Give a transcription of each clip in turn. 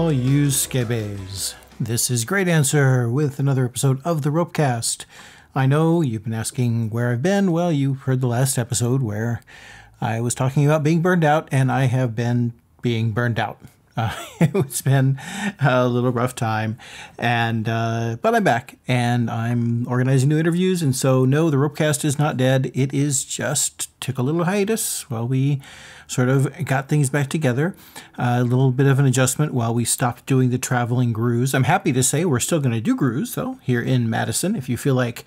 all you skebes. This is Great Answer with another episode of the Ropecast. I know you've been asking where I've been. Well, you heard the last episode where I was talking about being burned out, and I have been being burned out. It's been a little rough time, and but I'm back, and I'm organizing new interviews, and so no, the Ropecast is not dead. It is just took a little hiatus while we sort of got things back together. A little bit of an adjustment while we stopped doing the traveling grooves. I'm happy to say we're still going to do grooves, though, here in Madison. If you feel like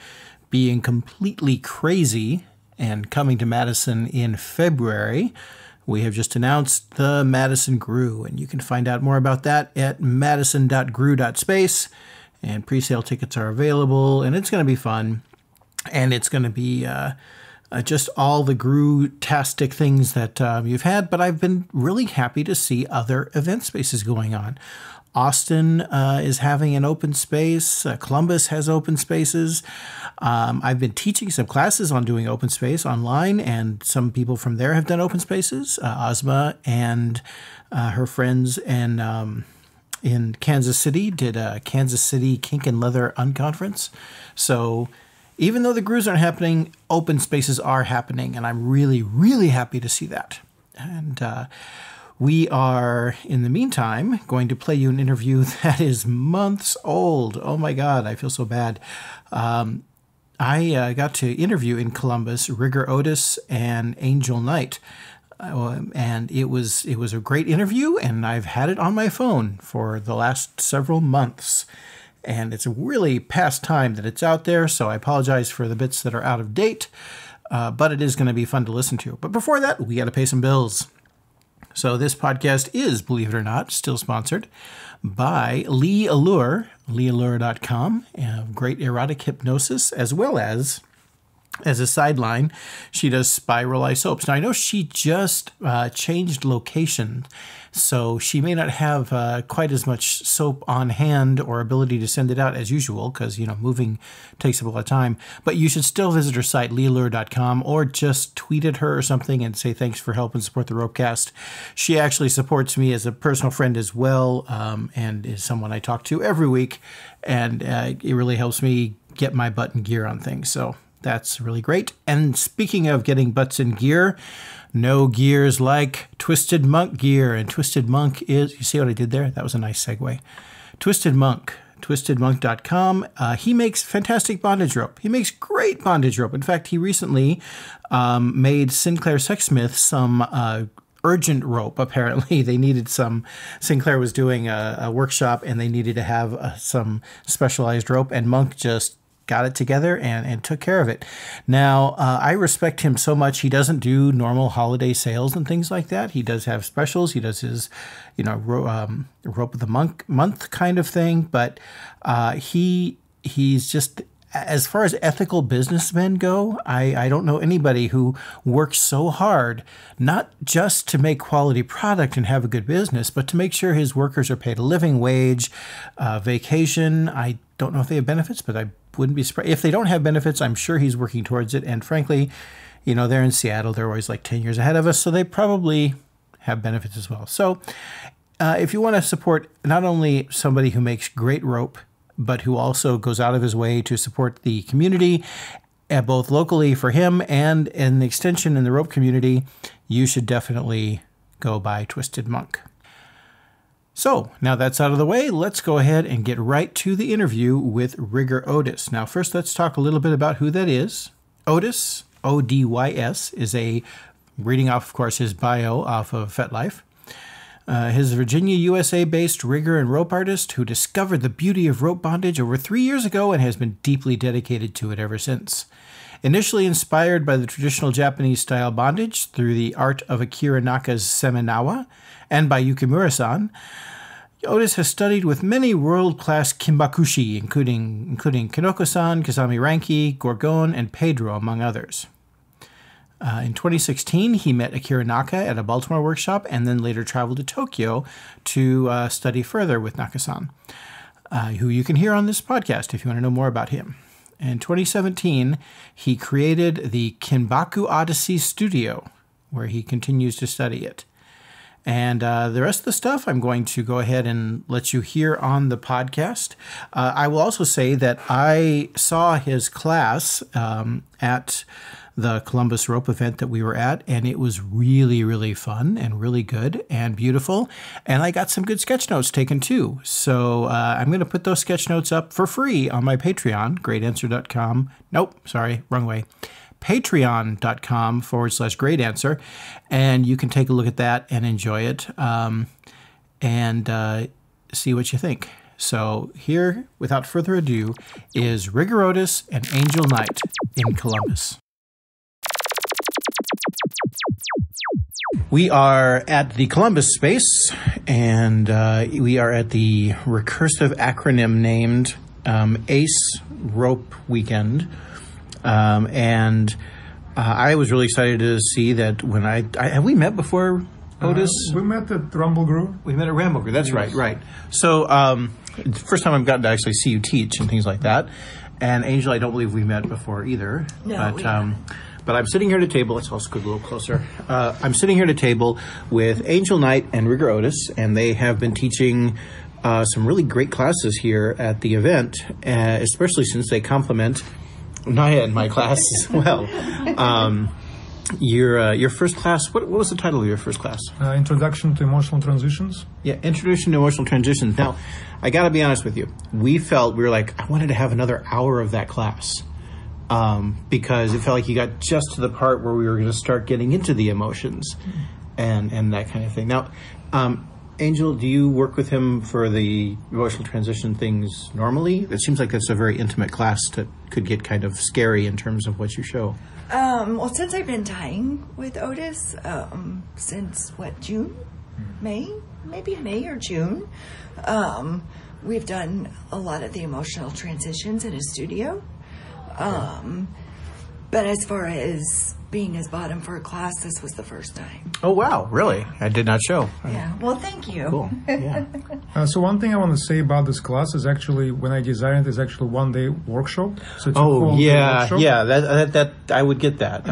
being completely crazy and coming to Madison in February, we have just announced the Madison Grew, and you can find out more about that at madison.grew.space, and pre-sale tickets are available, and it's going to be fun, and it's going to be just all the Grew-tastic things that you've had, but I've been really happy to see other event spaces going on. Austin is having an open space. Columbus has open spaces. I've been teaching some classes on doing open space online, and some people from there have done open spaces. Ozma and her friends in Kansas City did a Kansas City Kink and Leather Unconference. So even though the grooves aren't happening, open spaces are happening, and I'm really, really happy to see that. And we are, in the meantime, going to play you an interview that is months old. Oh my God, I feel so bad. I got to interview in Columbus RiggerOdys and AngelKnight, and it was a great interview, and I've had it on my phone for the last several months. And it's really past time that it's out there, so I apologize for the bits that are out of date, but it is going to be fun to listen to. But before that, we got to pay some bills. So this podcast is, believe it or not, still sponsored by Lee Allure, leeallure.com, great erotic hypnosis, as well as a sideline, she does Spiral Eye soaps. Now, I know she just changed location, so she may not have quite as much soap on hand or ability to send it out as usual because, you know, moving takes up a lot of time. But you should still visit her site, leeallure.com, or just tweet at her or something and say thanks for help and support the Ropecast. She actually supports me as a personal friend as well, and is someone I talk to every week, and it really helps me get my butt in gear on things. So that's really great. And speaking of getting butts in gear, no gears like Twisted Monk gear. And Twisted Monk is, you see what I did there? That was a nice segue. Twisted Monk, twistedmonk.com. He makes fantastic bondage rope. He makes great bondage rope. In fact, he recently made Sinclair Sexsmith some urgent rope. Apparently they needed some, Sinclair was doing a workshop and they needed to have some specialized rope, and Monk just got it together and took care of it. Now, I respect him so much. He doesn't do normal holiday sales and things like that. He does have specials. He does his, you know, rope of the month kind of thing. But he's just, as far as ethical businessmen go, I don't know anybody who works so hard, not just to make quality product and have a good business, but to make sure his workers are paid a living wage, vacation. I don't know if they have benefits, but I wouldn't be surprised. If they don't have benefits, I'm sure he's working towards it. And frankly, you know, they're in Seattle. They're always like 10 years ahead of us, so they probably have benefits as well. So if you want to support not only somebody who makes great rope, but who also goes out of his way to support the community, both locally for him and in the extension in the rope community, you should definitely go by Twisted Monk. So now that's out of the way, let's go ahead and get right to the interview with RiggerOdys. Now, first, let's talk a little bit about who that is. Odys, O-D-Y-S, is reading off, of course, his bio off of FetLife. His Virginia, USA-based rigger and rope artist who discovered the beauty of rope bondage over 3 years ago and has been deeply dedicated to it ever since. Initially inspired by the traditional Japanese-style bondage through the art of Akira Naka's Seminawa and by Yukimura-san, Odys has studied with many world-class kimbakushi, including Kinoko-san, Kazami Ranki, Gorgon, and Pedro, among others. In 2016, he met Akira Naka at a Baltimore workshop and then later traveled to Tokyo to study further with Naka-san, who you can hear on this podcast if you want to know more about him. In 2017, he created the Kinbaku Odyssey Studio, where he continues to study it. And the rest of the stuff, I'm going to go ahead and let you hear on the podcast. I will also say that I saw his class at the Columbus Rope event that we were at, and it was really, really fun and really good and beautiful. And I got some good sketch notes taken too. So I'm going to put those sketch notes up for free on my Patreon, greatanswer.com. Nope, sorry, wrong way. Patreon.com/greatanswer. And you can take a look at that and enjoy it and see what you think. So here, without further ado, is RiggerOdys and AngelKnight in Columbus. We are at the Columbus space, and we are at the recursive acronym named ACE Rope Weekend. And I was really excited to see that when have we met before, Otis? We met at Rumble Group. We met at Rumble Group. That's yes. Right. So first time I've gotten to actually see you teach and things like that. And Angel, I don't believe we met before either. No, but I'm sitting here at a table. Let's all scoot a little closer. I'm sitting here at a table with AngelKnight and RiggerOdys, and they have been teaching some really great classes here at the event, especially since they complement Naya in my class as well. Your first class, what was the title of your first class? Introduction to Emotional Transitions. Yeah, Introduction to Emotional Transitions. Now, I got to be honest with you. We were like, I wanted to have another hour of that class because it felt like you got just to the part where we were going to start getting into the emotions and that kind of thing. Now, Angel, do you work with him for the emotional transition things normally? It seems like that's a very intimate class that could get kind of scary in terms of what you show. Well, since I've been tying with Otis, since June? May? Maybe May or June. We've done a lot of the emotional transitions in his studio. But as far as being his bottom for a class, this was the first time. Oh, wow. Really? I did not show. Yeah. Well, thank you. Cool. Yeah. So one thing I want to say about this class is actually, when I designed it, is actually one-day workshop. So it's a yeah. Yeah. That I would get that.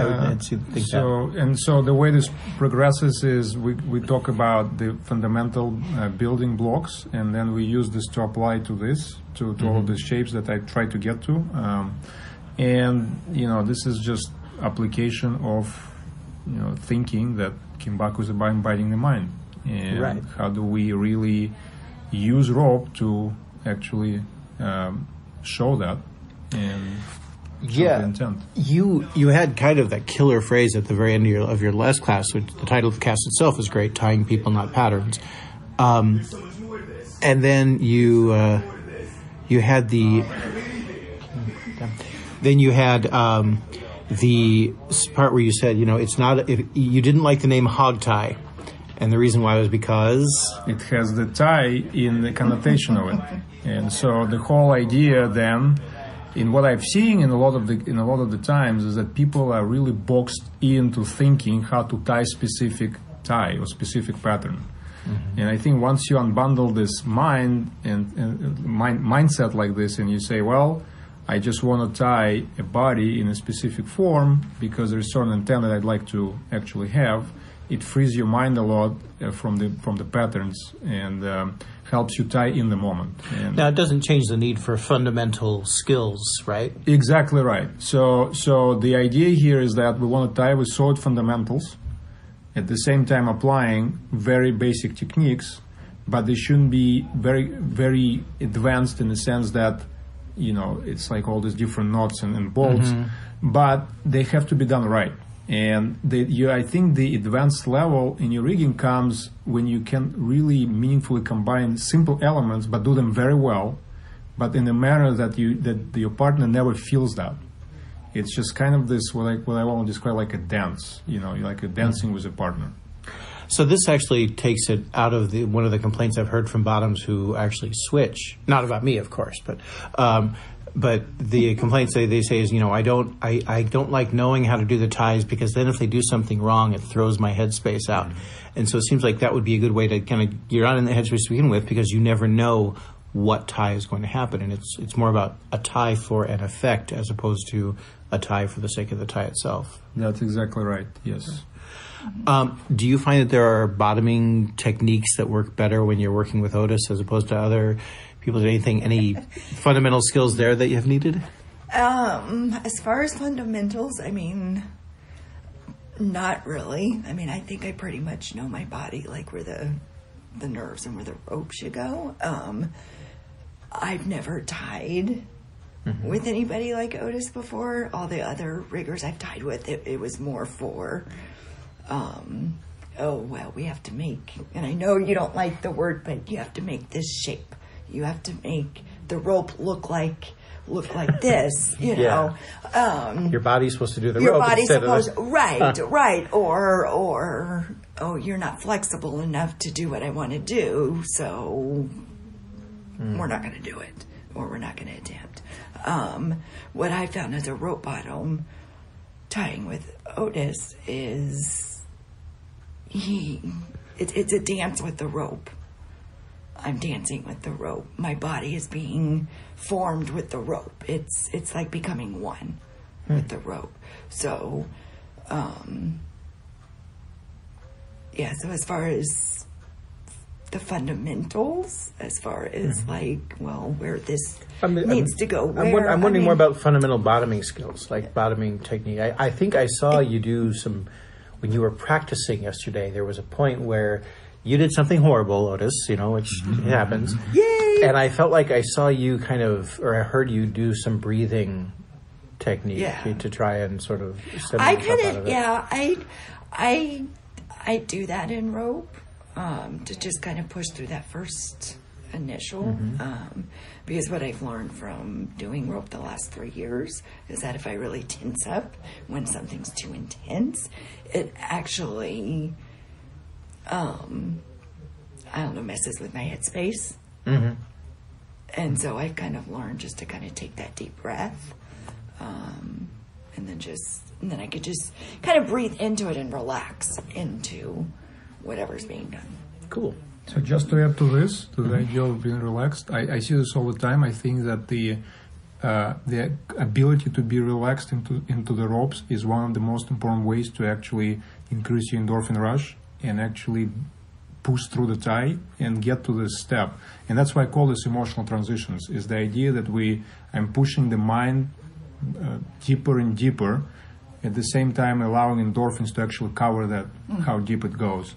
So the way this progresses is we talk about the fundamental building blocks, and then we use this to apply to this, to all of the shapes that I try to get to. And, this is just application of, thinking that Kimbaku is about embodying the mind. And how do we really use rope to actually show that and show the intent? You had kind of that killer phrase at the very end of your last class, which the title of the class itself is great, Tying People, Not Patterns. And then you had the... Then you had the part where you said, it's not, if you didn't like the name hog tie. And the reason why was because it has the tie in the connotation of it. And so the whole idea then, in what I've seen in a lot of the times, is that people are really boxed into thinking how to tie specific tie or specific pattern. And I think once you unbundle this mind and mindset like this, and you say, well, I just want to tie a body in a specific form because there's certain intent that I'd like to actually have, it frees your mind a lot from the patterns and helps you tie in the moment. And now, it doesn't change the need for fundamental skills, right? Exactly right. So the idea here is that we want to tie with solid fundamentals, at the same time applying very basic techniques, but they shouldn't be very, very advanced in the sense that it's like all these different knots and bolts, but they have to be done right. And I think the advanced level in your rigging comes when you can really meaningfully combine simple elements, but do them very well, but in a manner that your partner never feels that. It's just kind of this what I want to describe like a dance. Like a dancing with a partner. So this actually takes it out of one of the complaints I've heard from bottoms who actually switch. Not about me, of course, but the complaints they say is, I don't like knowing how to do the ties because then if they do something wrong, it throws my headspace out. And so it seems like that would be a good way to kind of, you're not in the headspace to begin with because you never know what tie is going to happen. And it's more about a tie for an effect as opposed to a tie for the sake of the tie itself. That's exactly right, yes. Do you find that there are bottoming techniques that work better when you're working with Otis as opposed to other people? Any fundamental skills there that you have needed? As far as fundamentals, I mean, not really. I mean, I think I pretty much know my body, like where the nerves and where the rope should go. I've never tied with anybody like Otis before. All the other riggers I've tied with, it was more for, we have to make, and I know you don't like the word, but you have to make this shape. You have to make the rope look like this, you know. Your body's supposed to do the your rope. Your body's supposed, right. Or, you're not flexible enough to do what I want to do, so we're not going to do it, or we're not going to attempt. What I found as a rope bottom tying with Otis is it's a dance with the rope. I'm dancing with the rope. My body is being formed with the rope. It's like becoming one with the rope. So, so as far as the fundamentals, as far as where this needs to go. I'm wondering more about fundamental bottoming skills, like bottoming technique. I think I saw you do some, when you were practicing yesterday, there was a point where you did something horrible, Otis, which happens. Yay! And I felt like I saw you or I heard you do some breathing technique to try and sort of I do that in rope to just kind of push through that first initial. Because what I've learned from doing rope the last 3 years is that if I really tense up when something's too intense, it actually messes with my headspace. And so I've kind of learned just to kind of take that deep breath, and then I could just kind of breathe into it and relax into whatever's being done. Cool. So just to add to this, to the idea of being relaxed, I see this all the time. I think that the ability to be relaxed into the ropes is one of the most important ways to actually increase your endorphin rush and actually push through the tie and get to the step. And that's why I call this emotional transitions, is the idea that I'm pushing the mind deeper and deeper, at the same time allowing endorphins to actually cover that, how deep it goes.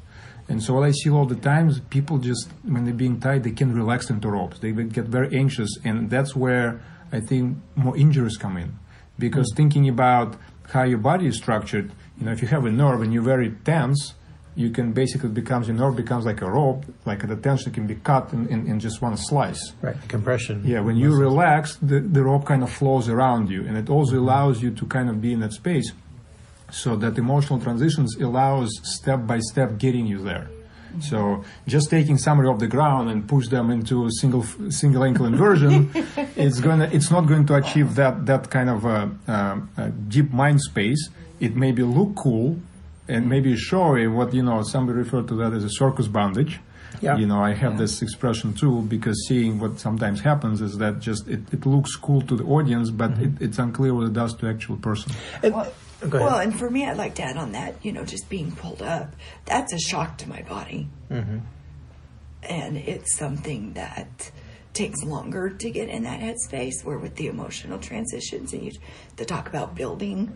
And so what I see all the time is people just, when they're being tied, they can't relax into ropes. They get very anxious, and that's where I think more injuries come in. Because thinking about how your body is structured, if you have a nerve and you're very tense, you can basically your nerve becomes like a rope, like the tension can be cut in just one slice. Right, compression. Yeah, when you relax, the rope kind of flows around you, and it also allows you to kind of be in that space. So that emotional transitions allows step by step getting you there. So just taking somebody off the ground and push them into a single ankle inversion, it's not going to achieve that kind of deep mind space. It maybe look cool and maybe showy, what somebody referred to that as a circus bandage. Yeah. I have this expression too, because seeing what sometimes happens is that just it looks cool to the audience, but it's unclear what it does to the actual person. Well, and for me, I'd like to add on that, just being pulled up, that's a shock to my body. And it's something that takes longer to get in that headspace, where with the emotional transitions, and to talk about building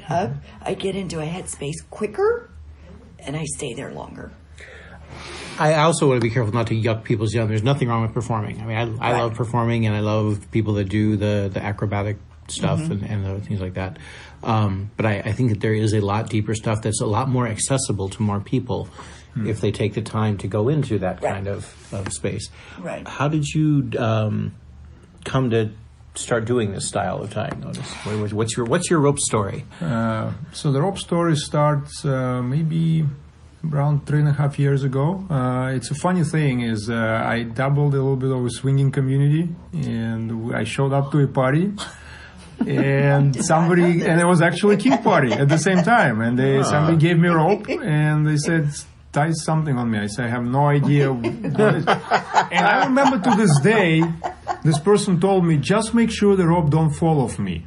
up, I get into a headspace quicker, and I stay there longer. I also want to be careful not to yuck people's yum. There's nothing wrong with performing. I mean, I love performing, and I love people that do the acrobatic stuff and things like that. But I think that there is a lot deeper stuff that's a lot more accessible to more people if they take the time to go into that kind of space. Right. How did you come to start doing this style of tying, Otis? What's your rope story? So the rope story starts maybe around 3.5 years ago. It's a funny thing is I dabbled a little bit of a swinging community, and I showed up to a party. And it was actually a kink party at the same time. And somebody gave me a rope, and they said, tie something on me. I said, I have no idea what it is. And I remember to this day, this person told me, just make sure the rope don't fall off me.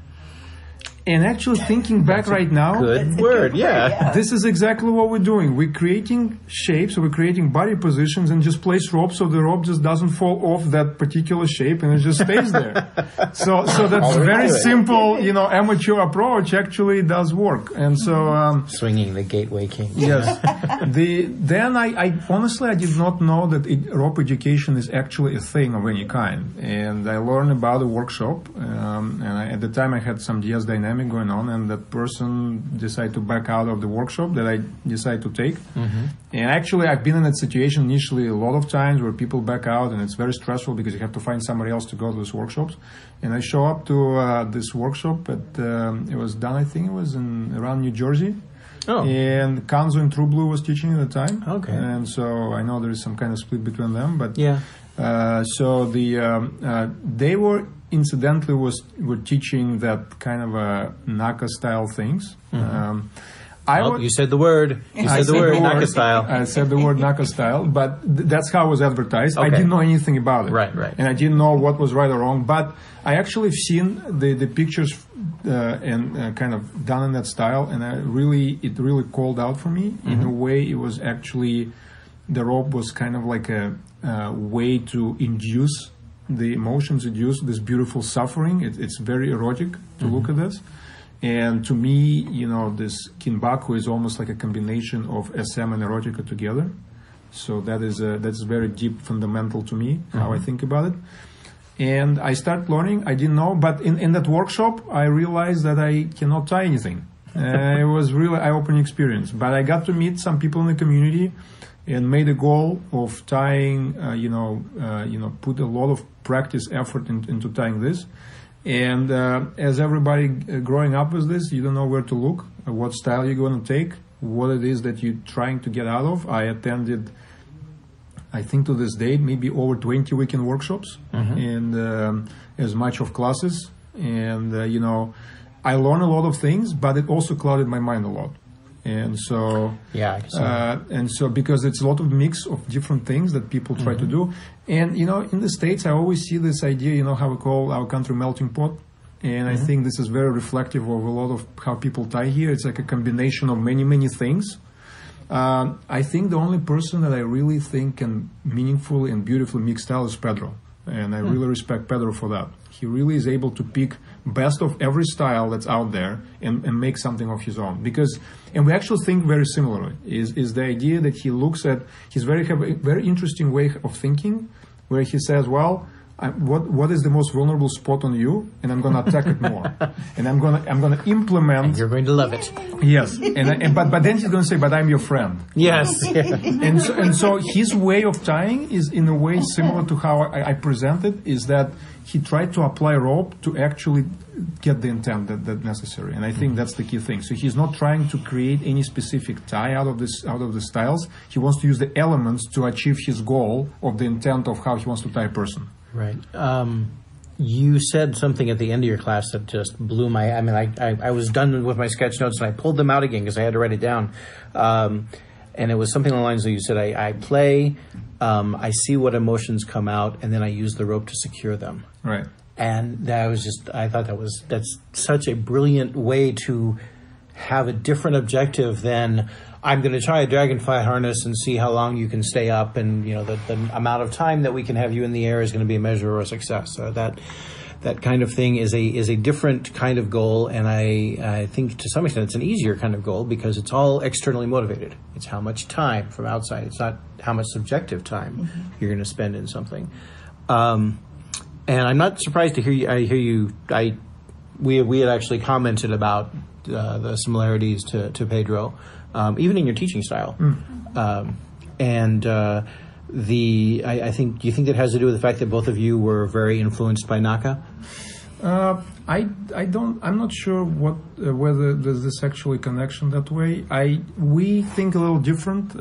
And actually thinking back right now, Good word, yeah. this is exactly what we're doing. We're creating shapes, we're creating body positions, and just place rope so the rope just doesn't fall off that particular shape and it just stays there. So that's very simple, amateur approach actually does work. And so Swinging the Gateway King. yes, then I honestly I did not know that rope education is actually a thing of any kind. And I learned about a workshop, and at the time I had some DS dynamic going on, and that person decided to back out of the workshop that I decided to take. And actually I've been in that situation initially a lot of times where people back out, and it's very stressful because you have to find somebody else to go to those workshops. And I show up to this workshop it was done, I think it was around New Jersey. Oh. And Kanzo and True Blue was teaching at the time. Okay. And so I know there is some kind of split between them, but Yeah. so they were incidentally were teaching that kind of Naka style things. You said the word. You said the word Naka style. I said the word Naka style, but that's how it was advertised. I Okay. didn't know anything about it. Right. And I didn't know what was right or wrong, but I actually have seen the pictures and kind of done in that style, and it really called out for me. In a way, it was actually, the rope was kind of like a way to induce the emotions, induce this beautiful suffering. It's very erotic to look at this. And to me, this Kinbaku is almost like a combination of SM and erotica together. So that's very deep, fundamental to me, how I think about it. And I started learning. I didn't know, but in that workshop, I realized that I cannot tie anything. It was really eye-opening experience. But I got to meet some people in the community and made a goal of tying, put a lot of practice effort into tying this. And as everybody growing up with this, you don't know where to look, what style you're going to take, what it is that you're trying to get out of. I attended, I think to this day, maybe over 20 weekend workshops and as much of classes. And, I learned a lot of things, but it also clouded my mind a lot. And so, Yeah, I can see that. and so because it's a lot of mix of different things that people try to do. And, in the States, I always see this idea, how we call our country melting pot. And I think this is very reflective of a lot of how people tie here. It's like a combination of many, many things. I think the only person that I really think can meaningfully and beautifully mix style is Pedro. And I really respect Pedro for that. He really is able to pick best of every style that's out there and make something of his own. And we actually think very similarly, is the idea that he looks at, have a very interesting way of thinking, where he says, well, what is the most vulnerable spot on you, and I'm going to attack it more, and I'm going to implement. You're going to love it. Yes, but then he's going to say, but I'm your friend. Yes. And so his way of tying is in a way similar to how I present it, is that he tried to apply rope to actually get the intent that necessary. And I think that's the key thing. So he's not trying to create any specific tie out of the styles. He wants to use the elements to achieve his goal of the intent of how he wants to tie a person. Right. You said something at the end of your class that just blew my... I was done with my sketch notes and I pulled them out again because I had to write it down. And it was something along the lines of, you said, I play, I see what emotions come out, and then I use the rope to secure them. Right. And I thought that's such a brilliant way to have a different objective than, I'm going to try a dragonfly harness and see how long you can stay up, and the amount of time that we can have you in the air is going to be a measure of success. So that kind of thing is a different kind of goal, and I think to some extent it's an easier kind of goal because it's all externally motivated. It's how much time from outside. It's not how much subjective time you're going to spend in something. And I'm not surprised to hear you. We had actually commented about the similarities to Pedro, even in your teaching style. I think, do you think that has to do with the fact that both of you were very influenced by Naka? I'm not sure whether there's this actually connection that way. We think a little different.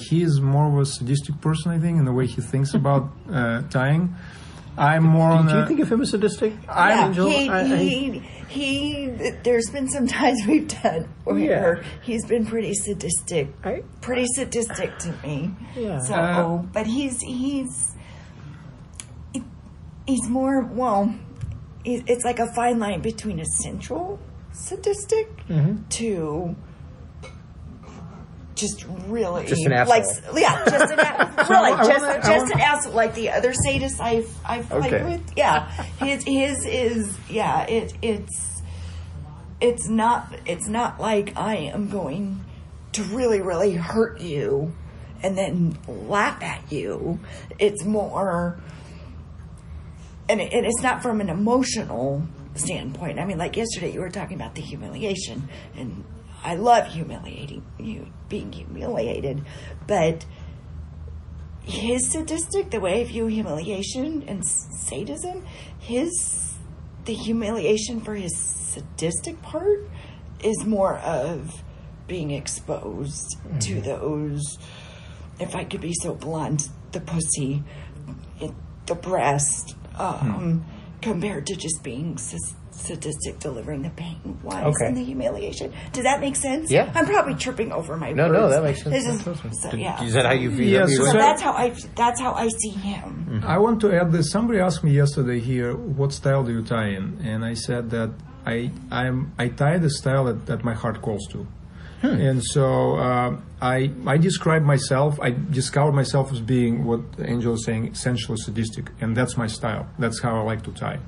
He is more of a sadistic person, I think, in the way he thinks about tying. I'm more on. Do you think of him as sadistic? There's been some times we've done where he's been pretty sadistic to me. Yeah. So, but he's he's more, well, it's like a fine line between a sensual sadistic to just really just an asshole. Just an just an asshole, like the other sadists I've played with. Yeah, his is it's not like I am going to really hurt you and then laugh at you. It's more, and it's not from an emotional standpoint. I mean, like yesterday you were talking about the humiliation, and I love being humiliated, but his sadistic, the way I view humiliation and sadism, the humiliation for his sadistic part is more of being exposed to those, if I could be so blunt, the pussy, the breast, compared to just being sadistic, delivering the pain wise and the humiliation. Does that make sense? Yeah. I'm probably tripping over my words. No, that makes sense. Is that how you feel? Yes. So that's how I see him. I want to add this. Somebody asked me yesterday here, what style do you tie in? And I said that I tie the style that my heart calls to. And so I describe myself, I discovered myself as being what Angel is saying, essentially sadistic, and that's my style. That's how I like to tie.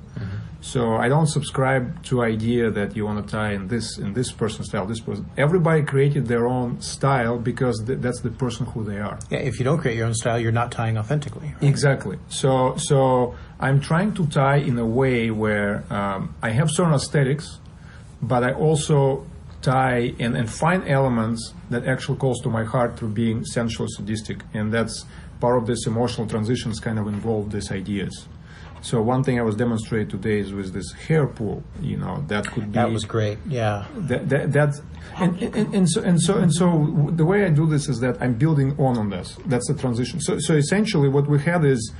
So I don't subscribe to idea that you want to tie in this person's style, this person. Everybody created their own style because that's the person who they are. Yeah, if you don't create your own style, you're not tying authentically. Right? Exactly. So I'm trying to tie in a way where I have certain aesthetics, but I also tie and find elements that actually calls to my heart through being sensual sadistic, and that's part of this emotional transitions kind of involve these ideas. So one thing I was demonstrating today is with this hair pull, that could be, that was great. Yeah, that's and so the way I do this is that I'm building on this. That's the transition. So essentially what we had is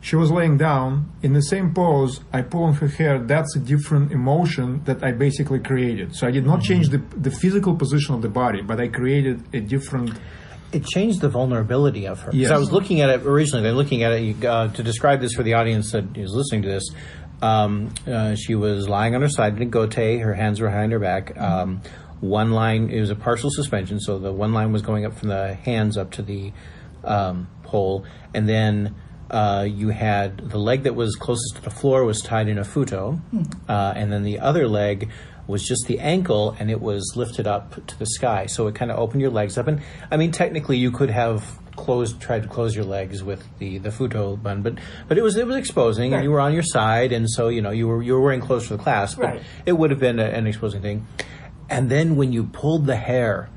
she was laying down in the same pose. I pull on her hair. That's a different emotion that I basically created. So I did not change the physical position of the body, but I created a different. It changed the vulnerability of her. Yes. Because I was looking at it originally. Then looking at it to describe this for the audience that is listening to this. She was lying on her side in a gote. Her hands were behind her back. One line, it was a partial suspension, so the one line was going up from the hands up to the pole, and then you had the leg that was closest to the floor was tied in a futo, and then the other leg was just the ankle, and it was lifted up to the sky. So it kind of opened your legs up, and I mean, technically, you could have tried to close your legs with the futo bun, but it was exposing, and you were on your side, and so you were wearing clothes for the class, but it would have been an exposing thing. And then when you pulled the hair,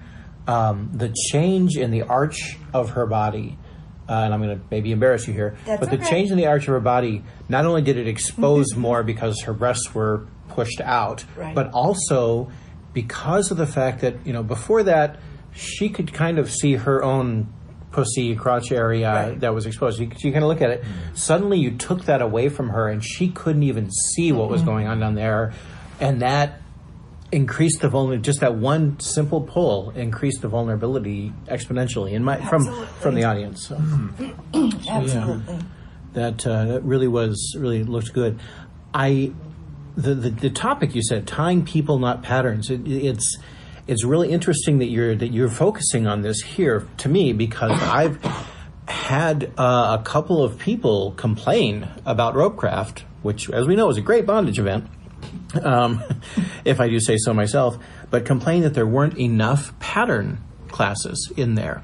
the change in the arch of her body. And I'm going to maybe embarrass you here, but the change in the arch of her body, not only did it expose more because her breasts were pushed out, but also because of the fact that, before that, she could kind of see her own pussy crotch area that was exposed. You kind of look at it. Suddenly you took that away from her, and she couldn't even see what was going on down there. And that increased the vulnerability. Just that one simple pull increased the vulnerability exponentially from the audience. So, Absolutely. That really looked good. The topic you said, tying people, not patterns. It's really interesting that you're focusing on this here to me, because I've had a couple of people complain about ropecraft, which, as we know, is a great bondage event. If I do say so myself, but complain that there weren't enough pattern classes in there.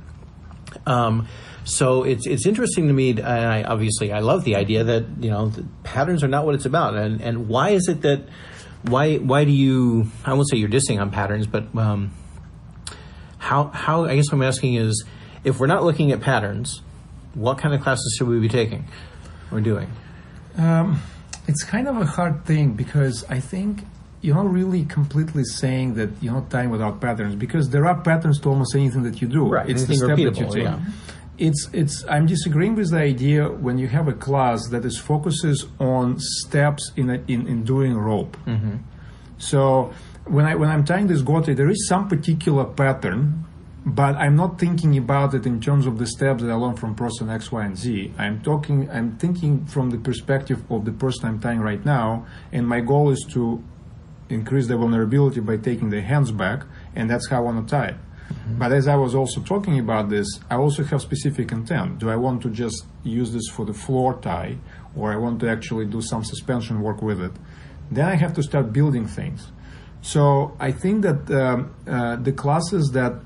So it's interesting to me, and I love the idea that the patterns are not what it's about, and why is it that why do you, I won't say you're dissing on patterns, but how I guess what I'm asking is, if we're not looking at patterns, what kind of classes should we be taking or doing? It's kind of a hard thing, because I think you're not really completely saying that you're not tying without patterns, because there are patterns to almost anything that you do. Right. It's the step that you take. Yeah. I'm disagreeing with the idea when you have a class that focuses on steps in doing rope. So when I'm tying this gote, there is some particular pattern, but I'm not thinking about it in terms of the steps that I learned from person X, Y, and Z. I'm thinking from the perspective of the person I'm tying right now, and my goal is to increase their vulnerability by taking their hands back, and that's how I want to tie it. But as I was also talking about this, I also have specific intent. Do I want to just use this for the floor tie, or I want to actually do some suspension work with it? Then I have to start building things. So I think that the classes that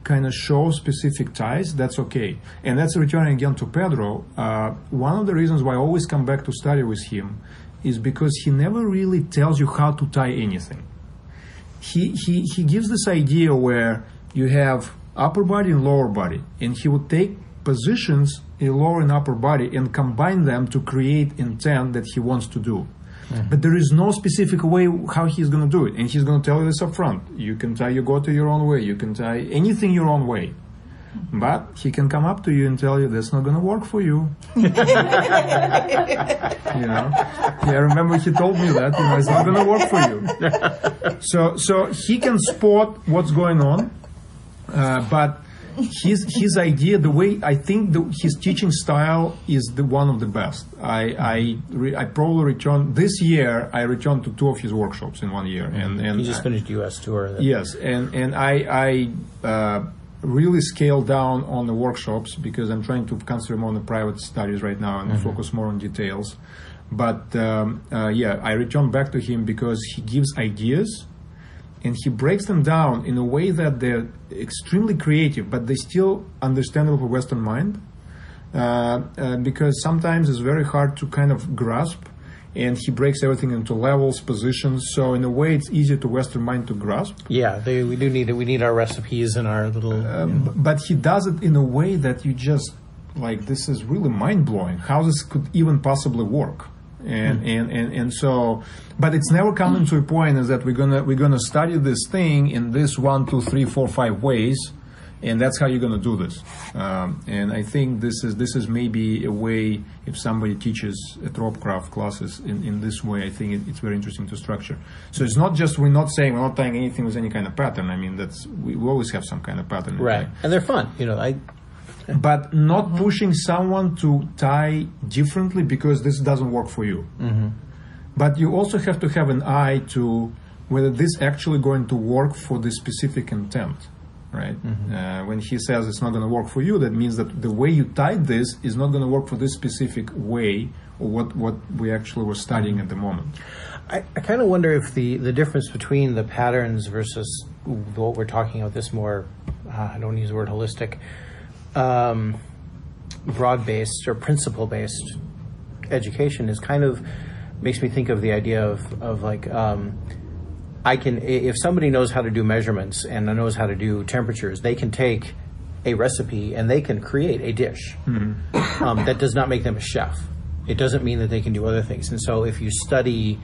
kind of show specific ties, that's okay. And that's returning again to Pedro. One of the reasons why I always come back to study with him is because he never really tells you how to tie anything. He gives this idea where you have upper body and lower body, and he would take positions in lower and upper body and combine them to create intent that he wants to do. But there is no specific way how he's going to do it, and he's going to tell you this up front. You can tie your goto your own way, you can tie anything your own way, but he can come up to you and tell you that's not going to work for you. I remember he told me that, it's not going to work for you. So he can spot what's going on, but his idea, the way I think his teaching style is the one of the best. I probably returned this year. I returned to 2 of his workshops in 1 year, and he just finished U.S. tour. Yes, and I really scaled down on the workshops because I'm trying to concentrate more on the private studies right now and focus more on details. But I returned back to him because he gives ideas. And he breaks them down in a way that they're extremely creative, but they still understandable for Western mind. Because sometimes it's very hard to kind of grasp, and he breaks everything into levels, positions. So in a way, it's easier to Western mind to grasp. Yeah, we do need it. We need our recipes and our little. But he does it in a way that you just like. This is really mind blowing. How this could even possibly work. And so, but it's never coming to a point is that we're gonna study this thing in this 1, 2, 3, 4, 5 ways, and that's how you're gonna do this. And I think this is maybe a way if somebody teaches a Tropcraft classes in this way. I think it's very interesting to structure. So it's not just we're not tying anything with any kind of pattern. I mean we always have some kind of pattern, right? And they're fun, But not pushing someone to tie differently because this doesn't work for you. But you also have to have an eye to whether this actually going to work for the specific intent, right? When he says it's not going to work for you, that means that the way you tied this is not going to work for this specific way or what we actually were studying at the moment. I kind of wonder if the difference between the patterns versus what we're talking about, this more, I don't use the word holistic, broad-based or principle-based education is kind of makes me think of the idea of like if somebody knows how to do measurements and knows how to do temperatures, they can take a recipe and they can create a dish. That does not make them a chef. It doesn't mean that they can do other things. And so if you study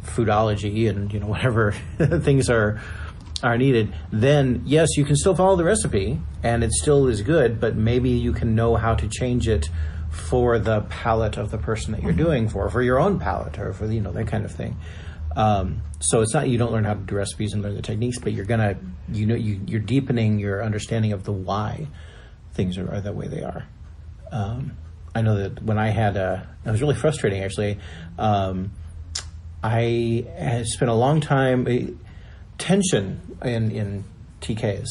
foodology and whatever things are needed, then yes, you can still follow the recipe and it still is good, but maybe you can know how to change it for the palate of the person that you're doing for your own palate or for that kind of thing. So it's not you don't learn how to do recipes and learn the techniques, but you're gonna you're deepening your understanding of the why things are the way they are. I know that when I had it was really frustrating actually. I had spent a long time. Tension in TKs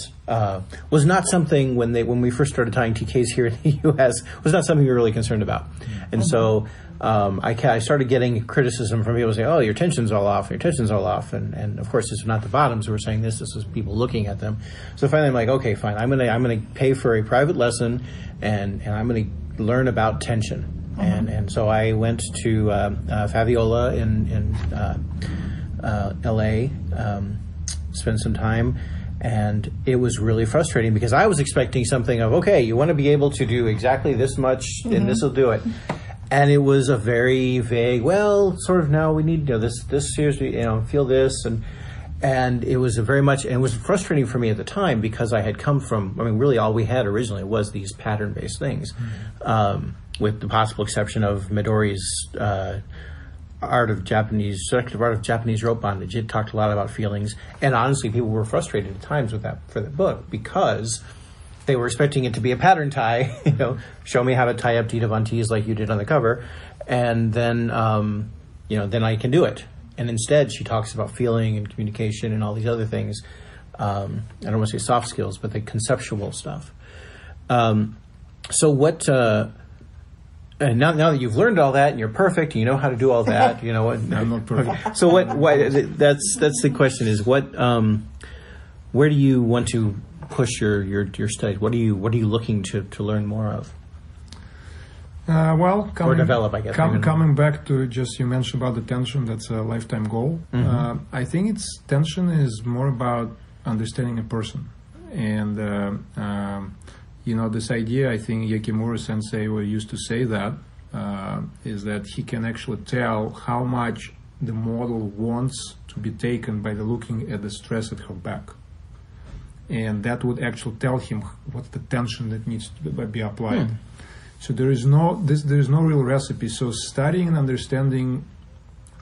was not something when we first started tying TKs here in the U.S. was not something we were really concerned about, and so I started getting criticism from people saying, "Oh, your tension's all off, and of course this is not the bottoms who were saying this was people looking at them. So finally I'm like, okay, fine, I'm gonna pay for a private lesson, and I'm gonna learn about tension, and so I went to Fabiola in L.A. Spend some time, and it was really frustrating because I was expecting something of, okay, you want to be able to do exactly this much and this will do it, and it was a very vague, well, sort of, no, we need this seriously, feel this, and it was very much, and it was frustrating for me at the time because I had come from, really all we had originally was these pattern-based things, with the possible exception of Midori's selective art of Japanese rope bondage. It talked a lot about feelings, and honestly, people were frustrated at times with that for the book because they were expecting it to be a pattern tie. Show me how to tie up Dita Von Teese like you did on the cover, and then then I can do it. and instead she talks about feeling and communication and all these other things. I don't want to say soft skills, but the conceptual stuff. So what? And now that you've learned all that and you're perfect, and you know how to do all that, you know what? I'm not perfect. Okay. So that's the question is what? Where do you want to push your studies? What are you looking to learn more of? Or develop, I guess. Coming back to just you mentioned about the tension, that's a lifetime goal. I think tension is more about understanding a person, and this idea. I think Yakimura Sensei used to say that is that he can actually tell how much the model wants to be taken by looking at the stress at her back, and that would actually tell him what's the tension that needs to be applied. So there is no real recipe. So studying and understanding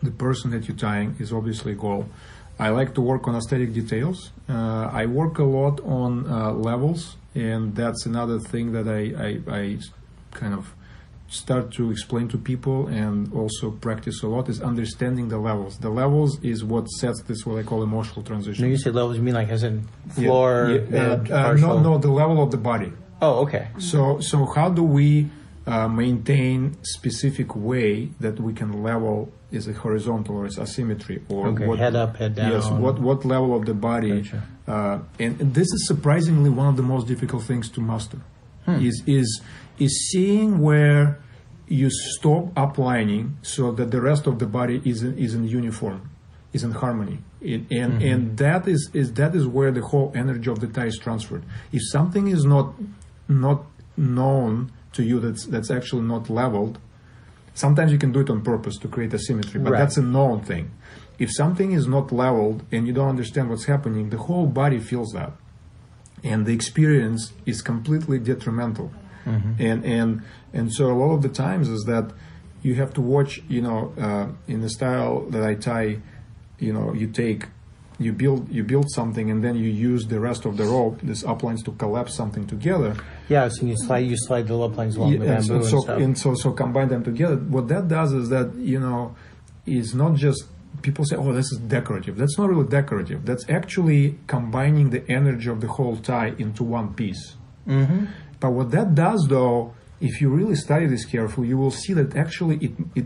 the person that you're tying is obviously a goal. I like to work on aesthetic details. I work a lot on levels, and that's another thing that I kind of start to explain to people and also practice a lot is understanding the levels. The levels is what sets this what I call emotional transition. When you say levels, you mean like as in floor? No, the level of the body. Oh, okay. So how do we maintain specific way that we can level is a horizontal or is asymmetry or what, head up, head down? Yes, what level of the body? Gotcha. And this is surprisingly one of the most difficult things to master. Is seeing where you stop uplining so that the rest of the body is in uniform, is in harmony. And that is where the whole energy of the tie is transferred. If something is not known to you that's actually not leveled, sometimes you can do it on purpose to create asymmetry, but that's a known thing. If something is not leveled and you don't understand what's happening, the whole body feels that, and the experience is completely detrimental. And so a lot of the times is that you have to watch, in the style that I tie, you build something and then you use the rest of the rope, these uplines, to collapse something together. Yeah, so you slide the uplines along the bamboo and stuff. So combine them together. What that does is that, is not just, people say, oh, this is decorative. That's not really decorative. That's actually combining the energy of the whole tie into one piece. But what that does, though, if you really study this carefully, you will see that actually it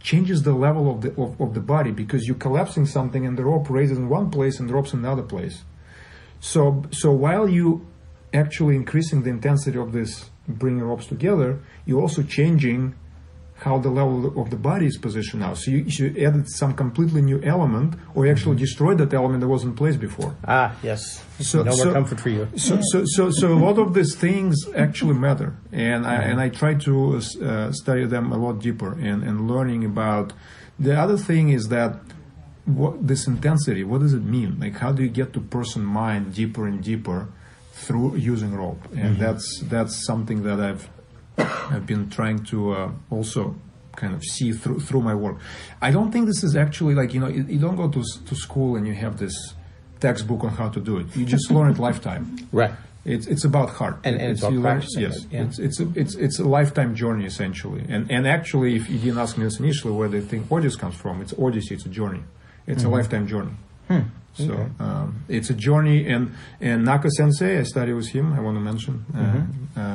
changes the level of the body, because you're collapsing something and the rope raises in one place and drops in another place. So while you actually increasing the intensity of this bringing ropes together, you're also changing how the level of the body is positioned now. So you added some completely new element, or you actually destroyed that element that was in place before. Yes. No more comfort for you. So a lot of these things actually matter, and I try to study them a lot deeper and learning about. The other thing is that this intensity, what does it mean? Like, how do you get to person mind deeper and deeper through using rope? And that's something that I've been trying to also kind of see through my work. I don't think this is actually like, you don't go to school and you have this textbook on how to do it. You just learn it lifetime. Right. It's about heart. And it's about practicing. Yes. It's a lifetime journey, essentially. And actually, if you didn't ask me this initially, where they think Odyssey comes from, it's Odyssey, it's a journey. It's a lifetime journey. So it's a journey, and Naka Sensei, I studied with him, I want to mention,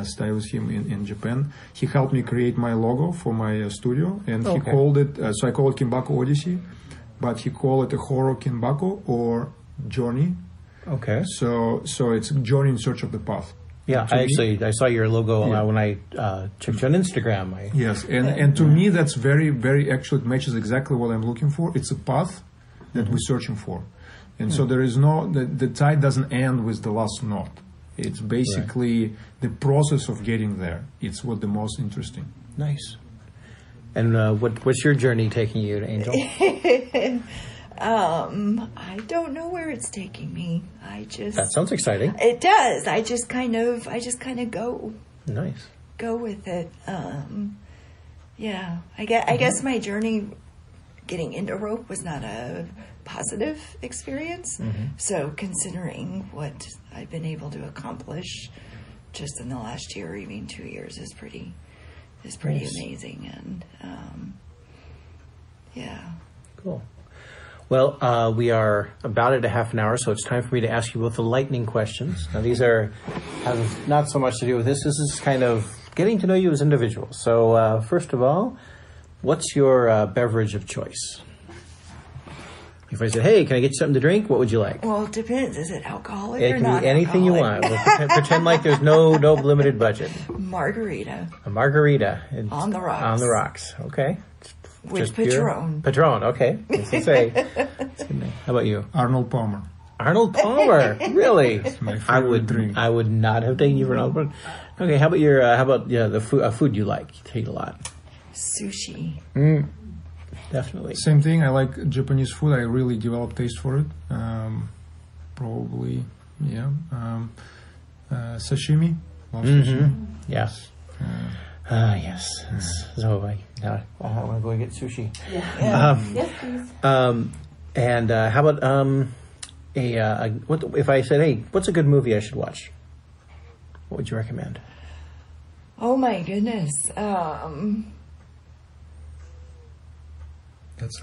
studied with him in Japan. He helped me create my logo for my studio, and he called it, so I call it Kinbaku Odyssey, but he called it a Horo Kinbaku, or journey. Okay. So it's a journey in search of the path. Yeah, I saw your logo when I checked you on Instagram. Yes, and to me that's very, very, actually it matches exactly what I'm looking for. It's a path that we're searching for. And so there is the tie doesn't end with the last knot. It's basically the process of getting there. It's what the most interesting. Nice. And what's your journey taking you to Angel? I don't know where it's taking me. That sounds exciting. It does. I just kind of go. Nice. Go with it. Yeah. I guess my journey getting into rope was not a positive experience. So considering what I've been able to accomplish just in the last year, even 2 years, is pretty amazing. And yeah. Cool. Well, we are about at a half an hour, so it's time for me to ask you both the lightning questions. Now, these have not so much to do with this. This is kind of getting to know you as individuals. So, first of all, what's your beverage of choice? If I said, hey, can I get you something to drink? What would you like? Well, it depends. Is it alcoholic It or can not? be anything you want. We'll pretend like there's no limited budget. Margarita. A margarita. On the rocks. On the rocks. Okay. With Patron. Patron, okay. As I say. How about you? Arnold Palmer. Arnold Palmer, really? It's my favorite drink. I would not have taken you for Arnold Palmer. Okay, how about the food you like? You eat a lot. Sushi. Definitely. Same thing. I like Japanese food. I really developed taste for it. Probably, yeah. Sashimi. Love sashimi. Yes. Yes. So I want to go and get sushi. Yeah. Yes, please. And how about what if I said, hey, what's a good movie I should watch? What would you recommend? Oh my goodness.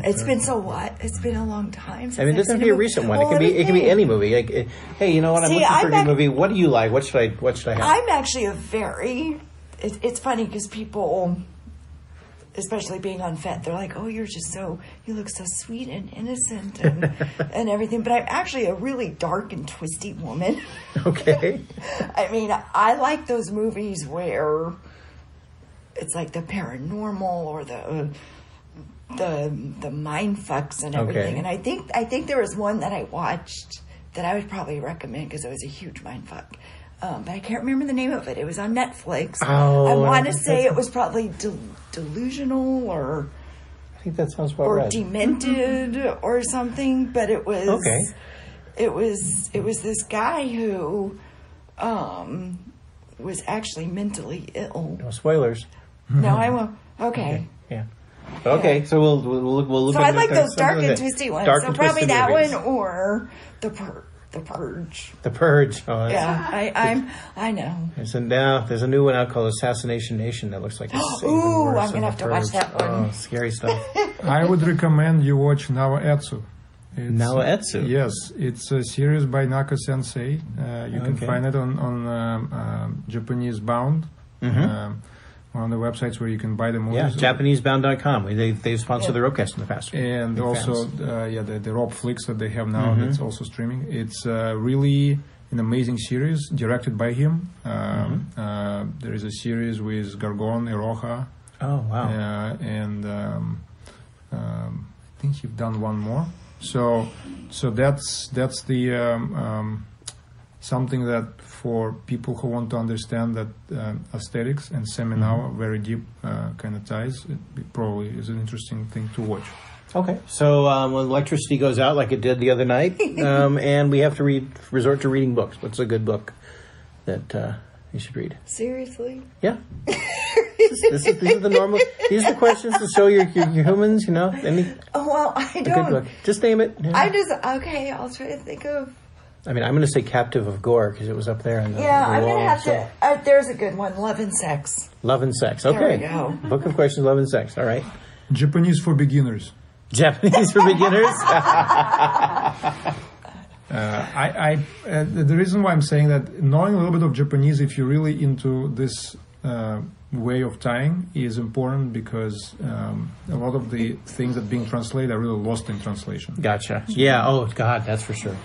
It's been so what? It's been a long time since I mean, it doesn't have to be a recent one. It can be any movie. Like, hey, you know what? I'm looking for a good movie. What do you like? What should I have? I'm actually it's funny because people, especially being on FET, they're like, oh, you look so sweet and innocent and everything. But I'm actually a really dark and twisty woman. Okay. I mean, I like those movies where it's like the paranormal or the mind fucks and everything. Okay. And I think there was one that I watched that I would probably recommend because it was a huge mind fuck. But I can't remember the name of it. It was on Netflix. Oh, I want to say it was probably delusional or I think that sounds about right. Demented or something. But it was okay. It was this guy who was actually mentally ill. No spoilers. No, I won't. Okay. Yeah. Okay, so we'll look. So I like those dark and twisty ones. Dark so and probably twisted that movies. one or the Purge. The Purge. Oh, Yeah, I know. There's a new one out called Assassination Nation that looks like it's even Ooh, worse I'm than gonna have The to watch Purge. that one. Oh, scary stuff. I would recommend you watch Naoetsu. Naoetsu? Yes, it's a series by Naka Sensei. You can find it on Japanese Bound. On the websites where you can buy the movies. Yeah, JapaneseBound.com. They've sponsored the Ropecast in the past. And also, the Rob Flicks that they have now that's also streaming. It's really an amazing series directed by him. There is a series with Gargon, Iroha. Oh, wow. And I think he's done one more. So that's the something that for people who want to understand that aesthetics and seminar are very deep kind of ties, it probably is an interesting thing to watch. Okay, so when electricity goes out like it did the other night, and we have to resort to reading books. What's a good book that you should read? Seriously? Yeah. These are the normal. These are the questions to show your humans. You know, I don't. A good book. Just name it. Yeah. Okay. I'll try to think of. I mean, I'm going to say Captive of Gore because it was up there in the I'm wall, going to have to. There's a good one. Love and Sex. Love and Sex. Okay. There we go. Book of Questions, Love and Sex. All right. Japanese for beginners. Japanese for beginners. The reason why I'm saying that, knowing a little bit of Japanese, if you're really into this way of tying, is important because a lot of the things that are being translated are really lost in translation. Gotcha. Yeah. Oh God, that's for sure.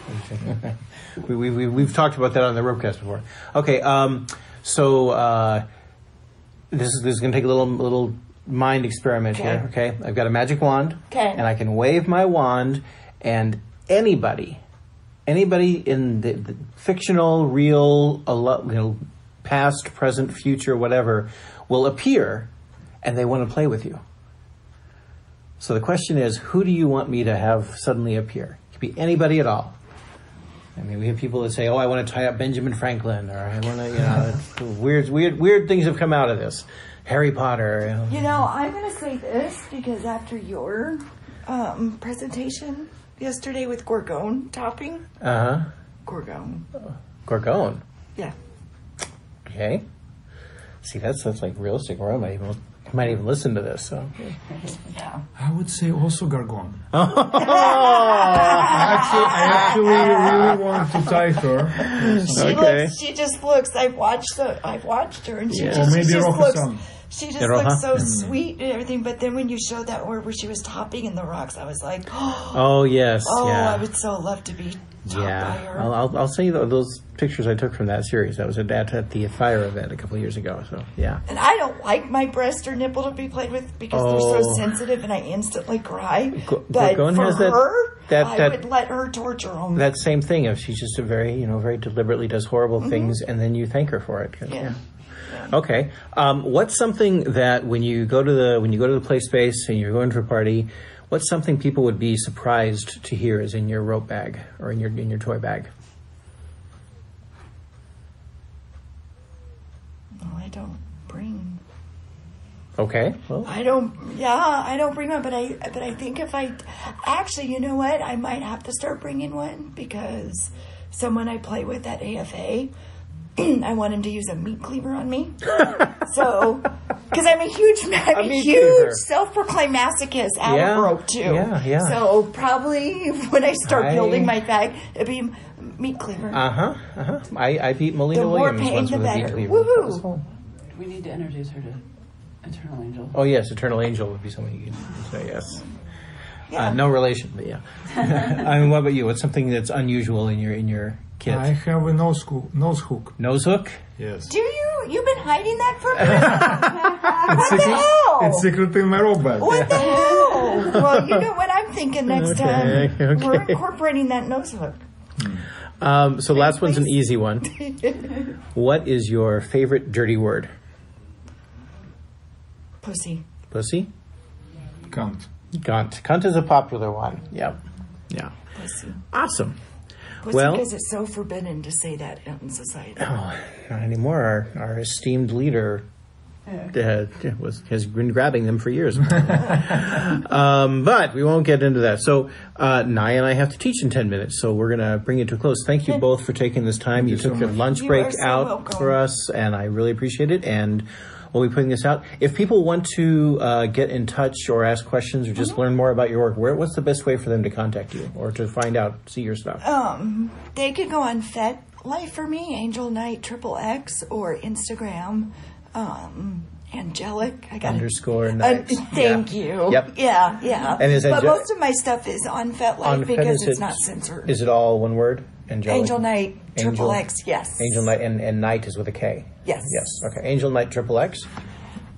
We've talked about that on the Ropecast before. Okay. So this is going to take a little mind experiment here. Okay. I've got a magic wand. Okay. And I can wave my wand, and anybody in the fictional, real, past, present, future, whatever, will appear, and they want to play with you. So the question is, who do you want me to have suddenly appear? It could be anybody at all. I mean, we have people that say, "Oh, I want to tie up Benjamin Franklin," or "I want to," weird things have come out of this. Harry Potter. I'm going to say this because after your presentation yesterday with Gorgon topping. Gorgon. Gorgon. Yeah. Okay. See, that's like realistic. Where am I? I might even listen to this. So. Yeah. I would say also Gargon. Oh. I actually really want to tie her. She just looks. I've watched her, and she Yeah. just, Or maybe she just looks. Roja-san. She just Roja? looks so sweet and everything. But then when you showed that where she was topping in the rocks, I was like, Oh yes. oh, yeah. I would so love to be topped by her. I'll send you those pictures I took from that series. That was at the Fire event a couple of years ago. So yeah. And I don't like my breast or nipple to be played with because they're so sensitive, and I instantly cry. But Gorgon for has her, that- I would let her torture them. That same thing. If she's just very deliberately does horrible things, and then you thank her for it. Yeah. Okay. What's something that when you go to the play space and you're going to a party, what's something people would be surprised to hear is in your rope bag or in your toy bag? No, I don't bring. Okay. Well, I don't bring one, but I think if I actually, you know what, I might have to start bringing one because someone I play with at AFA, I want him to use a meat cleaver on me. So, because I'm a huge self-proclaimed masochist out of rope too. Yeah. So probably when I start building my bag, it'd be meat cleaver. I beat Melina The more Williams pain, once the with a meat better. cleaver. Woohoo! We need to introduce her to Eternal Angel. Oh yes, Eternal Angel would be someone you could say yes. Yeah. No relation, but yeah. I mean, what about you? What's something that's unusual in your kit? I have a nose hook. Nose hook? Yes. Do you? You've been hiding that from me? What the hell? It's secret in my robe bag. What the hell? Well, you know what I'm thinking next time. Okay. We're incorporating that nose hook. So last one's an easy one. What is your favorite dirty word? Pussy. Pussy? Cunt. Cunt. Cunt is a popular one. Yep. Yeah. Pussy. Awesome. Pussy, Well- because it's so forbidden to say that in society. Oh, not anymore. Our esteemed leader has been grabbing them for years. But we won't get into that. So Naya and I have to teach in 10 minutes, so we're going to bring it to a close. Thank you both for taking this time. You took your lunch You break are so out welcome. for us, and I really appreciate it. And we'll be putting this out. If people want to get in touch or ask questions or just learn more about your work, what's the best way for them to contact you or to find out, see your stuff? They could go on FetLife for me, AngelKnight XXX, or Instagram, Angelic. I got Underscore Knight. Thank you. Yep. Yeah. And is but Angel- most of my stuff is on FetLife On because Fet- it's not censored. Is it all one word? Angelic? AngelKnight Angel- XXX, yes. AngelKnight, and Knight is with a K. Yes. Yes. Okay. AngelKnight XXX.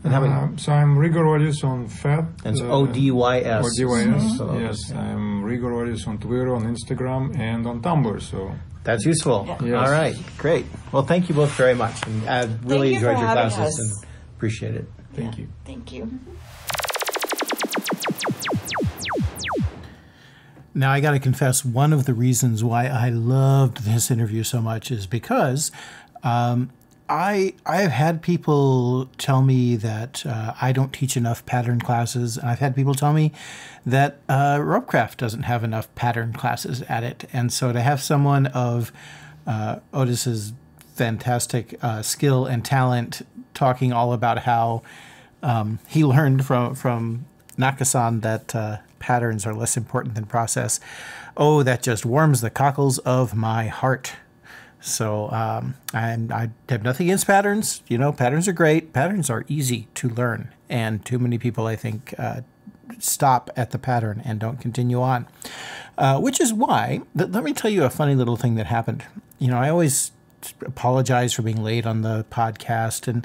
And how many? So I'm RiggerOdys on Fat. And it's ODYS. ODYS. So Yes, I'm RiggerOdys on Twitter, on Instagram, and on Tumblr. So that's useful. Yeah. Yes. All right. Great. Well, thank you both very much. And I really you for enjoyed your having classes us. and appreciate it. thank you. Thank you. Now, I got to confess, one of the reasons why I loved this interview so much is because I've had people tell me that I don't teach enough pattern classes, and I've had people tell me that Ropecraft doesn't have enough pattern classes at it. And so to have someone of Otis's fantastic skill and talent talking all about how he learned from Naka-san that patterns are less important than process, oh, that just warms the cockles of my heart. So I have nothing against patterns. You know, patterns are great. Patterns are easy to learn. And too many people, I think, stop at the pattern and don't continue on. Which is why, let me tell you a funny little thing that happened. You know, I always apologize for being late on the podcast and,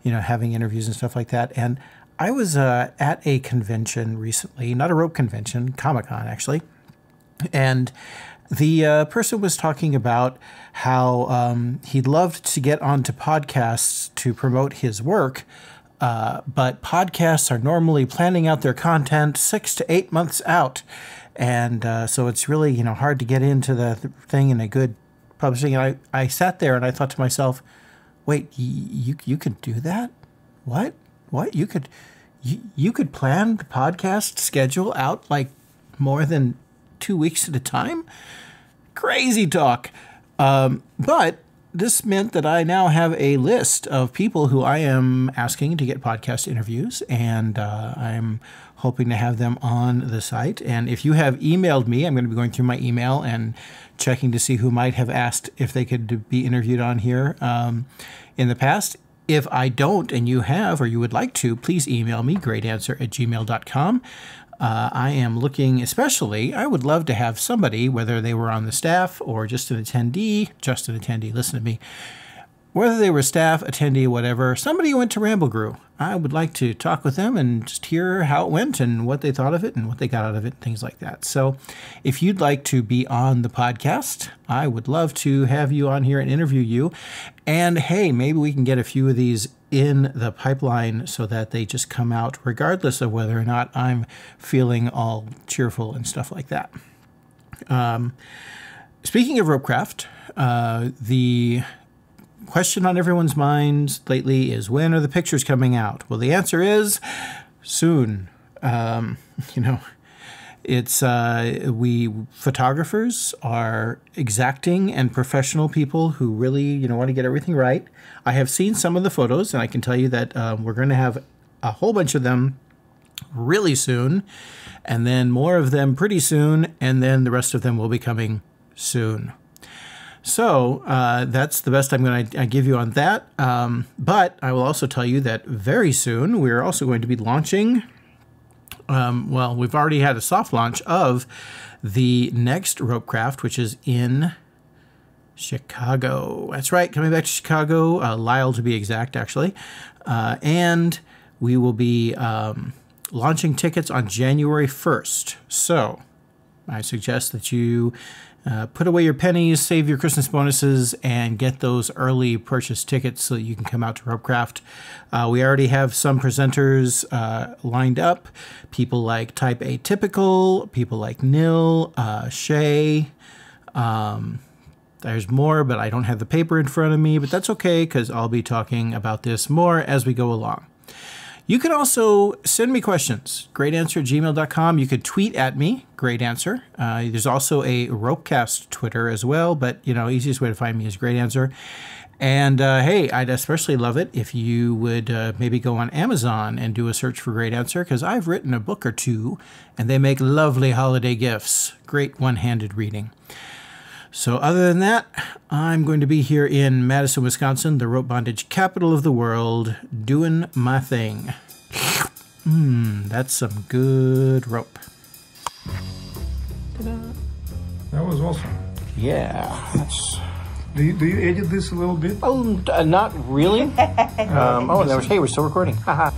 you know, having interviews and stuff like that. And I was at a convention recently, not a rope convention, Comic-Con actually. And the person was talking about how he'd loved to get onto podcasts to promote his work, but podcasts are normally planning out their content 6 to 8 months out. And so it's really, you know, hard to get into the thing in a good publishing. And I sat there and I thought to myself, wait, you could do that? What? You could plan the podcast schedule out like more than 2 weeks at a time? Crazy talk. But this meant that I now have a list of people who I am asking to get podcast interviews, and I'm hoping to have them on the site. And if you have emailed me, I'm going to be going through my email and checking to see who might have asked if they could be interviewed on here in the past. If I don't, and you have, or you would like to, please email me, greatanswer@gmail.com. I am looking, especially, I would love to have somebody, whether they were on the staff or just an attendee, listen to me, whether they were staff, attendee, whatever, somebody who went to Ramble Grew. I would like to talk with them and just hear how it went and what they thought of it and what they got out of it, things like that. So if you'd like to be on the podcast, I would love to have you on here and interview you. And hey, maybe we can get a few of these in the pipeline so that they just come out regardless of whether or not I'm feeling all cheerful and stuff like that. Speaking of ropecraft, the question on everyone's minds lately is, when are the pictures coming out? Well, the answer is soon. It's we photographers are exacting and professional people who really want to get everything right. I have seen some of the photos, and I can tell you that we're going to have a whole bunch of them really soon, and then more of them pretty soon, and then the rest of them will be coming soon. So that's the best I'm going to give you on that. But I will also tell you that very soon we're also going to be launching, we've already had a soft launch of the next Ropecraft, which is in Chicago. That's right, coming back to Chicago, Lyle to be exact, actually. And we will be launching tickets on January 1st. So I suggest that you put away your pennies, save your Christmas bonuses, and get those early purchase tickets so that you can come out to Ropecraft. We already have some presenters lined up. People like Type Atypical, people like Nil, Shay. There's more, but I don't have the paper in front of me, but that's okay because I'll be talking about this more as we go along. You can also send me questions, greatanswer@gmail.com. You could tweet at me, Great Answer. There's also a Ropecast Twitter as well, but, easiest way to find me is Great Answer. And, hey, I'd especially love it if you would maybe go on Amazon and do a search for Great Answer, because I've written a book or two, and they make lovely holiday gifts. Great one-handed reading. So other than that, I'm going to be here in Madison, Wisconsin, the rope bondage capital of the world, doing my thing. That's some good rope. Ta-da. That was awesome. Yeah. Do you edit this a little bit? Oh, not really. And there was, hey, we're still recording. Haha.